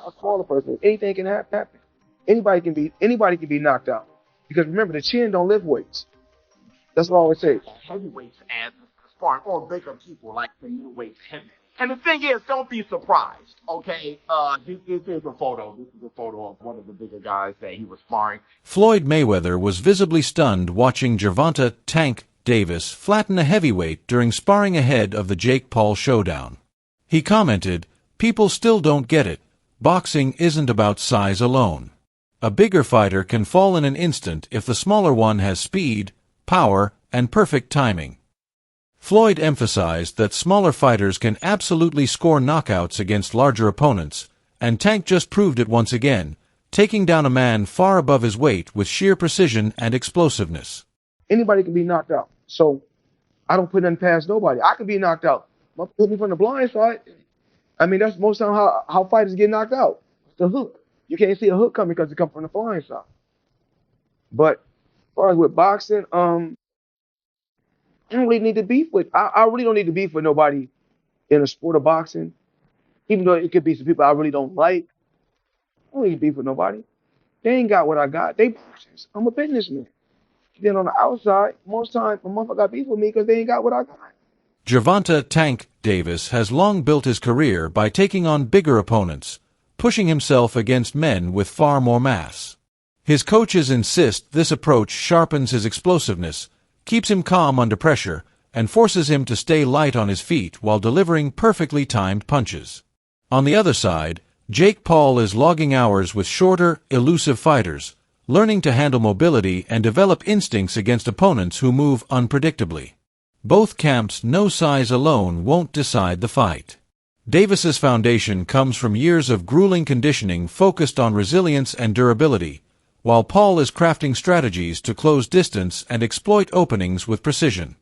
A smaller person, anything can happen. Anybody can be knocked out. Because remember, the chin don't lift weights. That's what I always say. Heavyweights as sparring or bigger people like the middleweights heavy. And the thing is, don't be surprised, okay? This is a photo. This is a photo of one of the bigger guys that he was sparring. Floyd Mayweather was visibly stunned watching Gervonta "Tank" Davis flatten a heavyweight during sparring ahead of the Jake Paul showdown. He commented, "People still don't get it. Boxing isn't about size alone. A bigger fighter can fall in an instant if the smaller one has speed, power, and perfect timing." Floyd emphasized that smaller fighters can absolutely score knockouts against larger opponents, and Tank just proved it once again, taking down a man far above his weight with sheer precision and explosiveness. Anybody can be knocked out. So I don't put nothing past nobody. I could be knocked out. Put me from the blind side. I mean, that's most of the time how fighters get knocked out. It's the hook. You can't see a hook coming because it comes from the blind side. But as far as with boxing, I don't really need to beef with. I really don't need to beef with nobody in a sport of boxing. Even though it could be some people I really don't like. I don't need to beef with nobody. They ain't got what I got. They boxers. I'm a businessman. Then on the outside, most times a motherfucker got beef with me because they ain't got what I got. Gervonta "Tank" Davis has long built his career by taking on bigger opponents, pushing himself against men with far more mass. His coaches insist this approach sharpens his explosiveness, keeps him calm under pressure, and forces him to stay light on his feet while delivering perfectly timed punches. On the other side, Jake Paul is logging hours with shorter, elusive fighters, learning to handle mobility and develop instincts against opponents who move unpredictably. Both camps know size alone won't decide the fight. Davis's foundation comes from years of grueling conditioning focused on resilience and durability, while Paul is crafting strategies to close distance and exploit openings with precision.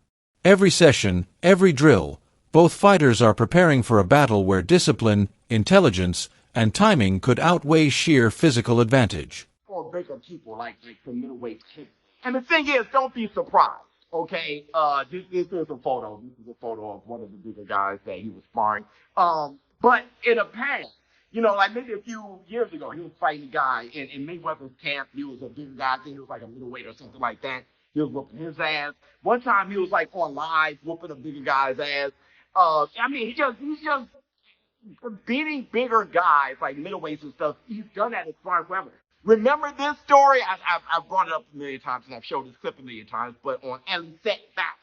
Every session, every drill, both fighters are preparing for a battle where discipline, intelligence, and timing could outweigh sheer physical advantage. For bigger people like the middleweight heavy. And the thing is, don't be surprised, okay? This is a photo. This is a photo of one of the bigger guys that he was sparring. But in the past, you know, like maybe a few years ago, he was fighting a guy in Mayweather's camp. He was a bigger guy. I think he was like a middleweight or something like that. He was whooping his ass. One time he was like on live whooping a bigger guy's ass. I mean, he's just beating bigger guys like middleweights and stuff. He's done that as far as forever. Remember this story? I've brought it up a million times and I've showed this clip a million times, but on Ellie Set Back.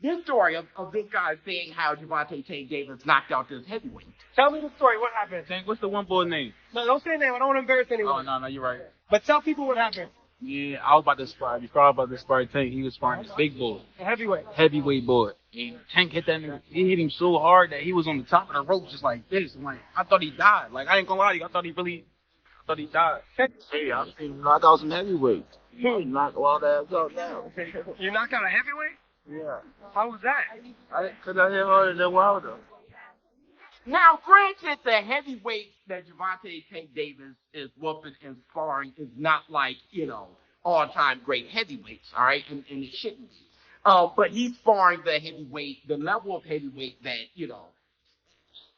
This story of this guy saying how Gervonta "Tank" Davis knocked out this heavyweight. Tell me the story. What happened? Tank, what's the one boy's name? No, don't say a name. I don't want to embarrass anyone. Oh, no, you're right. But tell people what happened. Yeah, I was about to spar. Before I was about to spar Tank, he was sparring this big boy. A heavyweight. Heavyweight boy. And Tank hit that nigga. He hit him so hard that he was on the top of the rope just like this. I'm like, I thought he died. Like, I ain't gonna lie to you. I thought he died. Hey, I've seen him knock out some heavyweights. He knocked all that out now. You knocked out a heavyweight? Yeah. How was that? Because I hit harder than Wilder. Now, granted, the heavyweight that Gervonta "Tank" Davis is whooping and sparring is not like, you know, all-time great heavyweights, all right? And it shouldn't be. But he's sparring the heavyweight, the level of heavyweight that, you know,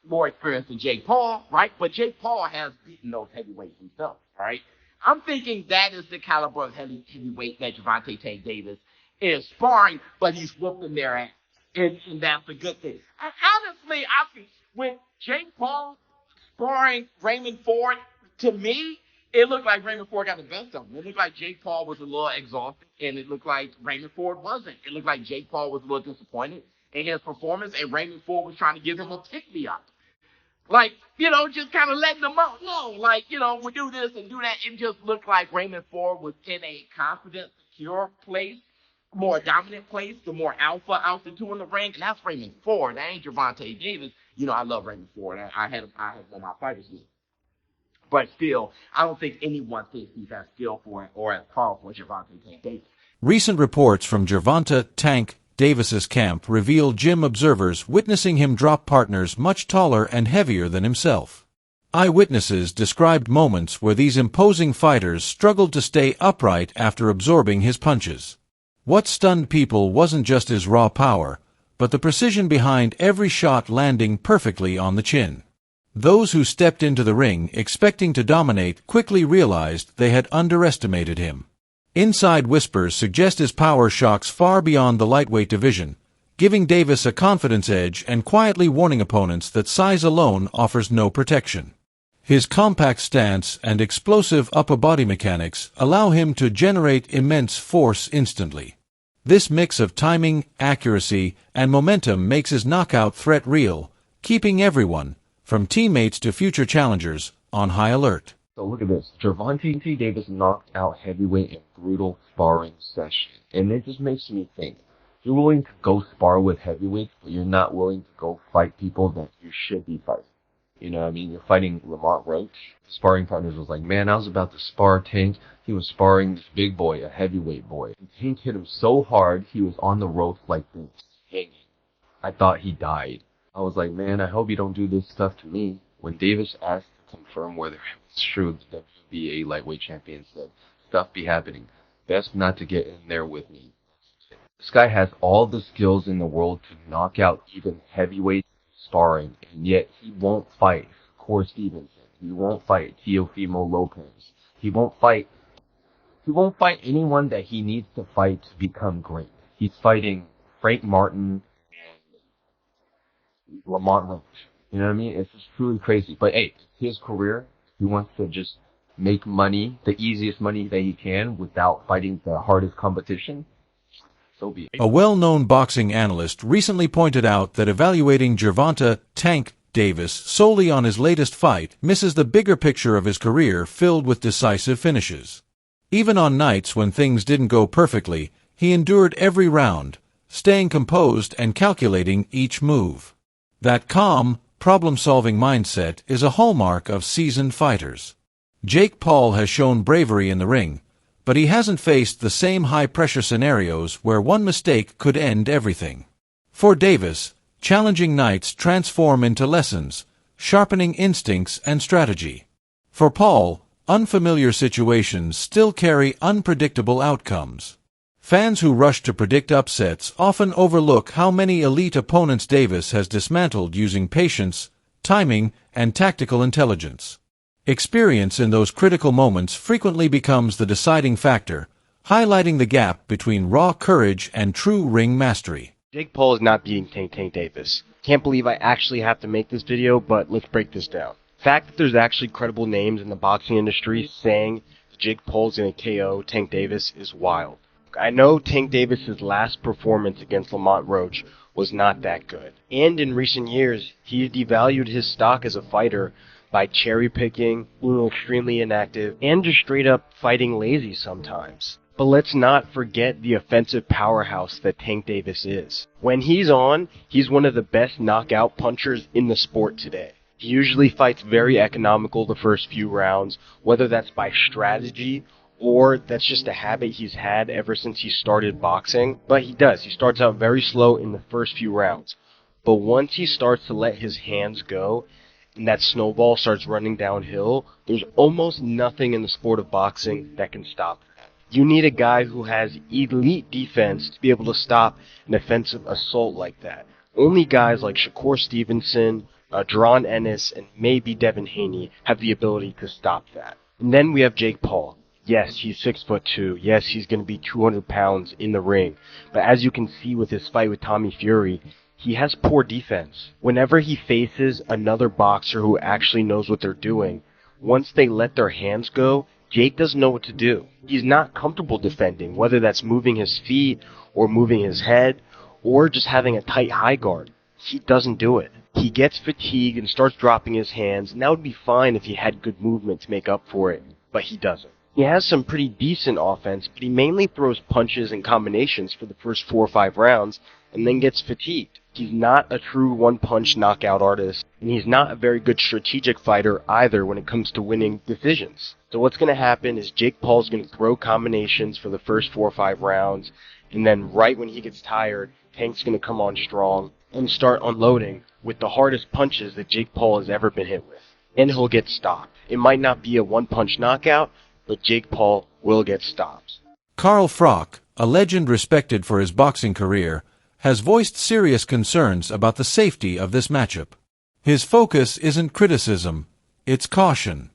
more experienced than Jake Paul, right? But Jake Paul has beaten those heavyweights himself, all right? I'm thinking that is the caliber of heavyweight that Gervonta "Tank" Davis is sparring, but he's whooping their ass. And that's a good thing. Honestly, I think with Jake Paul sparring Raymond Ford, to me, it looked like Raymond Ford got the best of him. It looked like Jake Paul was a little exhausted, and it looked like Raymond Ford wasn't. It looked like Jake Paul was a little disappointed in his performance, and Raymond Ford was trying to give him a pick-me-up. Like, you know, just kind of letting them out. No, like, you know, we do this and do that. It just looked like Raymond Ford was in a confident, secure place, more dominant place, the more alpha out the two in the ring, and that's Raymond Ford. That ain't Gervonta Davis. You know, I love Raymond Ford. I had him on my fighters list. But still, I don't think anyone thinks he's as skillful or as powerful as Gervonta "Tank" Davis. Recent reports from Gervonta "Tank" Davis's camp reveal gym observers witnessing him drop partners much taller and heavier than himself. Eyewitnesses described moments where these imposing fighters struggled to stay upright after absorbing his punches. What stunned people wasn't just his raw power, but the precision behind every shot landing perfectly on the chin. Those who stepped into the ring expecting to dominate quickly realized they had underestimated him. Inside whispers suggest his power shocks far beyond the lightweight division, giving Davis a confidence edge and quietly warning opponents that size alone offers no protection. His compact stance and explosive upper body mechanics allow him to generate immense force instantly. This mix of timing, accuracy, and momentum makes his knockout threat real, keeping everyone, from teammates to future challengers, on high alert. So look at this. Gervonta Davis knocked out heavyweight in brutal sparring session. And it just makes me think. You're willing to go spar with heavyweights, but you're not willing to go fight people that you should be fighting. You know what I mean? You're fighting Lamont Roach. The sparring partners was like, man, I was about to spar Tank. He was sparring this big boy, a heavyweight boy. And Tank hit him so hard, he was on the ropes like this, hanging. I thought he died. I was like, man, I hope you don't do this stuff to me. When Davis asked to confirm whether it was true, the WBA lightweight champion said, stuff be happening. Best not to get in there with me. This guy has all the skills in the world to knock out even heavyweight sparring, and yet he won't fight Core Stevenson. He won't fight Teofimo Lopez. He won't fight anyone that he needs to fight to become great. He's fighting Frank Martin and Lamont Roach. You know what I mean? It's just truly crazy. But hey, his career, he wants to just make money, the easiest money that he can, without fighting the hardest competition. So be it. A well-known boxing analyst recently pointed out that evaluating Gervonta "Tank" Davis solely on his latest fight misses the bigger picture of his career filled with decisive finishes. Even on nights when things didn't go perfectly, he endured every round, staying composed and calculating each move. That calm, problem-solving mindset is a hallmark of seasoned fighters. Jake Paul has shown bravery in the ring, but he hasn't faced the same high-pressure scenarios where one mistake could end everything. For Davis, challenging nights transform into lessons, sharpening instincts and strategy. For Paul, unfamiliar situations still carry unpredictable outcomes. Fans who rush to predict upsets often overlook how many elite opponents Davis has dismantled using patience, timing, and tactical intelligence. Experience in those critical moments frequently becomes the deciding factor, highlighting the gap between raw courage and true ring mastery. Jake Paul is not beating Tank Davis. Can't believe I actually have to make this video, but let's break this down. The fact that there's actually credible names in the boxing industry saying that Jake Paul is going to KO Tank Davis is wild. I know Tank Davis's last performance against Lamont Roach was not that good. And in recent years, he devalued his stock as a fighter by cherry-picking, being extremely inactive, and just straight-up fighting lazy sometimes. But let's not forget the offensive powerhouse that Tank Davis is. When he's on, he's one of the best knockout punchers in the sport today. He usually fights very economical the first few rounds, whether that's by strategy or that's just a habit he's had ever since he started boxing. But he does. He starts out very slow in the first few rounds. But once he starts to let his hands go, and that snowball starts running downhill, there's almost nothing in the sport of boxing that can stop that. You need a guy who has elite defense to be able to stop an offensive assault like that. Only guys like Shakur Stevenson, Jaron Ennis, and maybe Devin Haney have the ability to stop that. And then we have Jake Paul. Yes, he's 6'2". Yes, he's going to be 200 pounds in the ring. But as you can see with his fight with Tommy Fury, he has poor defense. Whenever he faces another boxer who actually knows what they're doing, once they let their hands go, Jake doesn't know what to do. He's not comfortable defending, whether that's moving his feet or moving his head or just having a tight high guard. He doesn't do it. He gets fatigued and starts dropping his hands, and that would be fine if he had good movement to make up for it, but he doesn't. He has some pretty decent offense, but he mainly throws punches and combinations for the first 4 or 5 rounds and then gets fatigued. He's not a true one-punch knockout artist, and he's not a very good strategic fighter either when it comes to winning decisions. So what's going to happen is Jake Paul's going to throw combinations for the first 4 or 5 rounds, and then right when he gets tired, Tank's going to come on strong and start unloading with the hardest punches that Jake Paul has ever been hit with. and he'll get stopped. It might not be a one-punch knockout, but Jake Paul will get stopped. Carl Froch, a legend respected for his boxing career, has voiced serious concerns about the safety of this matchup. His focus isn't criticism, it's caution.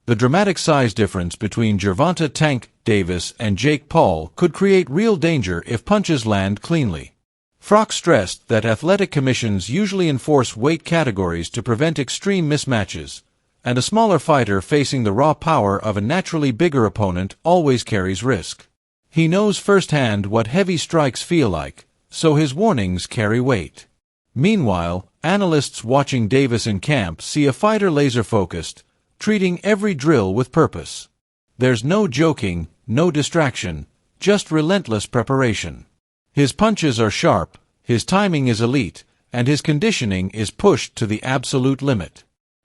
The dramatic size difference between Gervonta "Tank" Davis and Jake Paul could create real danger if punches land cleanly. Froch stressed that athletic commissions usually enforce weight categories to prevent extreme mismatches, and a smaller fighter facing the raw power of a naturally bigger opponent always carries risk. He knows firsthand what heavy strikes feel like, so his warnings carry weight. Meanwhile, analysts watching Davis in camp see a fighter laser-focused, treating every drill with purpose. There's no joking, no distraction, just relentless preparation. His punches are sharp, his timing is elite, and his conditioning is pushed to the absolute limit.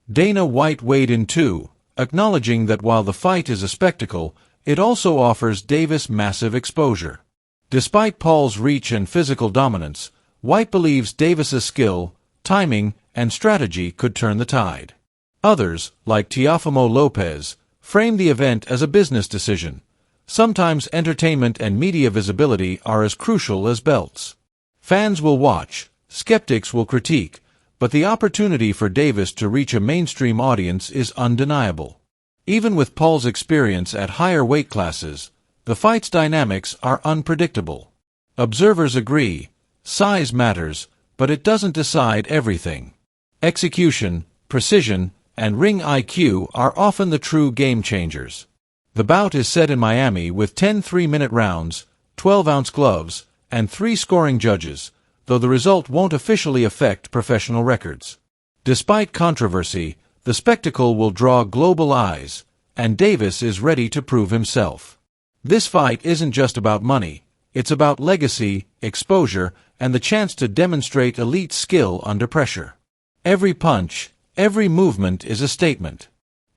Dana White weighed in too, acknowledging that while the fight is a spectacle, it also offers Davis massive exposure. Despite Paul's reach and physical dominance, White believes Davis's skill, timing, and strategy could turn the tide. Others, like Teofimo Lopez, frame the event as a business decision. Sometimes entertainment and media visibility are as crucial as belts. Fans will watch, skeptics will critique, but the opportunity for Davis to reach a mainstream audience is undeniable. Even with Paul's experience at higher weight classes, the fight's dynamics are unpredictable. Observers agree, size matters, but it doesn't decide everything. Execution, precision, and ring IQ are often the true game changers. The bout is set in Miami with 10 3-minute rounds, 12-ounce gloves, and 3 scoring judges, though the result won't officially affect professional records. Despite controversy, the spectacle will draw global eyes, and Davis is ready to prove himself. This fight isn't just about money, it's about legacy, exposure, and the chance to demonstrate elite skill under pressure. Every punch, every movement is a statement.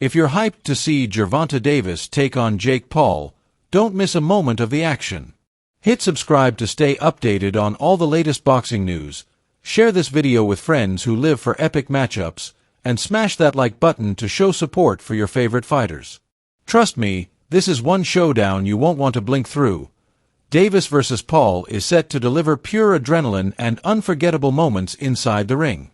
If you're hyped to see Gervonta Davis take on Jake Paul, don't miss a moment of the action. Hit subscribe to stay updated on all the latest boxing news, share this video with friends who live for epic matchups, and smash that like button to show support for your favorite fighters. Trust me, this is one showdown you won't want to blink through. Davis vs. Paul is set to deliver pure adrenaline and unforgettable moments inside the ring.